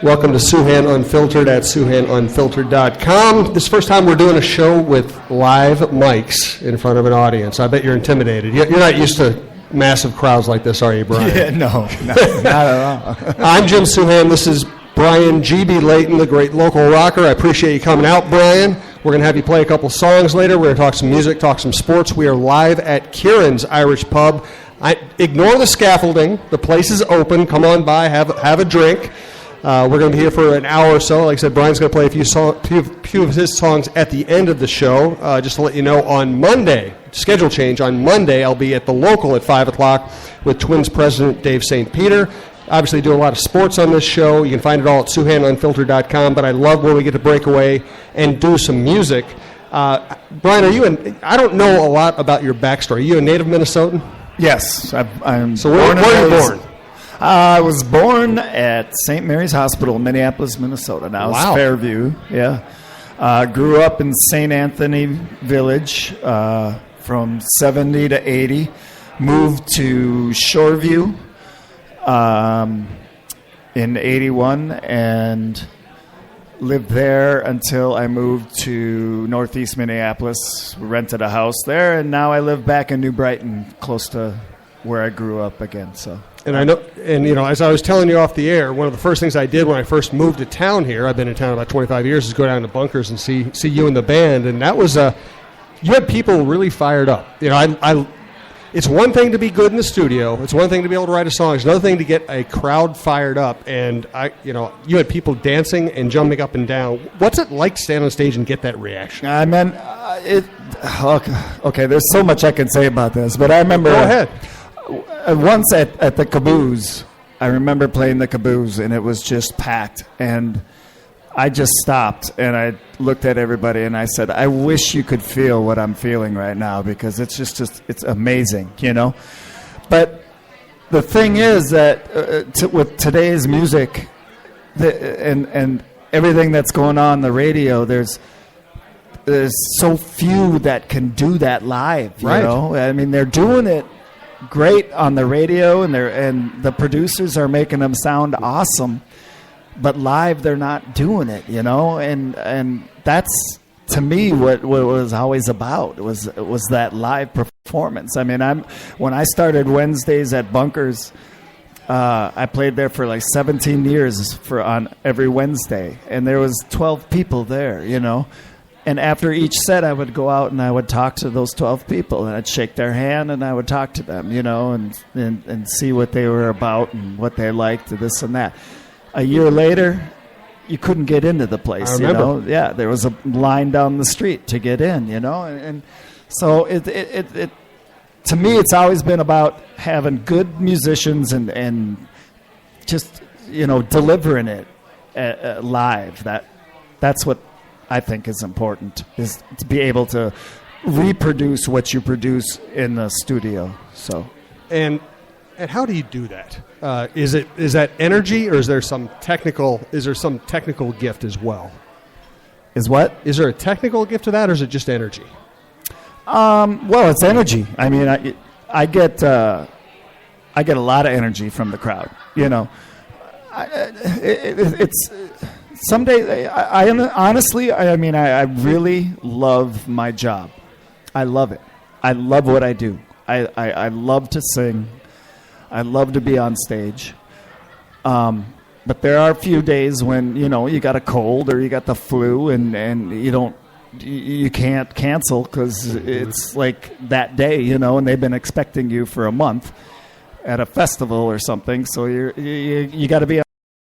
Welcome to SOUHAN-UNFILTERED at SOUHAN-UNFILTERED.com. This is the first time we're doing a show with live mics in front of an audience. I bet you're intimidated. You're not used to massive crowds like this, are you, Brian? Yeah, no, not at all. I'm Jim Souhan. This is Brian G.B. Leighton, the great local rocker. I appreciate you coming out, Brian. We're going to have you play a couple songs later. We're going to talk some music, talk some sports. We are live at Kieran's Irish Pub. Ignore the scaffolding. The place is open. Come on by, have a drink. We're going to be here for an hour or so. Like I said, Brian's going to play a few of his songs at the end of the show. Just to let you know, on Monday, schedule change, on Monday I'll be at the local at 5 o'clock with Twins president Dave St. Peter. Obviously do a lot of sports on this show. You can find it all at SOUHAN-UNFILTERED.com, but I love when we get to break away and do some music. Brian, I don't know a lot about your backstory. Are you a native Minnesotan? Yes. I'm so where were you born? I was born at St. Mary's Hospital in Minneapolis, Minnesota. Now it's Fairview. Yeah. Grew up in St. Anthony Village from 70 to 80. Moved to Shoreview in 81 and lived there until I moved to northeast Minneapolis. Rented a house there, and now I live back in New Brighton, close to where I grew up again. So. And I know, and you know, as I was telling you off the air, one of the first things I did when I first moved to town here, I've been in town about 25 years, is go down to Bunkers and see you and the band, and that was you had people really fired up. You know, it's one thing to be good in the studio, it's one thing to be able to write a song, it's another thing to get a crowd fired up, and you had people dancing and jumping up and down. What's it like to stand on stage and get that reaction? I mean, okay, there's so much I can say about this, but I remember. Go ahead. Once at the Caboose, I remember playing the Caboose, and it was just packed. And I just stopped, and I looked at everybody, and I said, I wish you could feel what I'm feeling right now, because it's just it's amazing, you know? But the thing is that with today's music and everything that's going on the radio, there's so few that can do that live, you know? I mean, they're doing it great on the radio, and the producers are making them sound awesome, but live they're not doing it, you know, and that's to me what it was always about. It was that live performance. I mean, when I started Wednesdays at Bunkers, I played there for like 17 years on every Wednesday, and there was 12 people there, you know. And after each set, I would go out and I would talk to those 12 people, and I'd shake their hand and I would talk to them, you know, and see what they were about and what they liked, this and that. A year later, you couldn't get into the place, you know. Yeah, there was a line down the street to get in, you know. And so it to me, it's always been about having good musicians and just, you know, delivering it live. That's what I think is important, is to be able to reproduce what you produce in the studio. So, and how do you do that? Is that energy, or is there some technical gift as well? Is what? Is there a technical gift to that, or is it just energy? Well, it's energy. I mean, I get a lot of energy from the crowd. You know, it's. Some days, honestly, I mean, I really love my job. I love it. I love what I do. I love to sing. I love to be on stage. But there are a few days when, you know, you got a cold or you got the flu, and you can't cancel because it's like that day, you know, and they've been expecting you for a month at a festival or something. So you got to be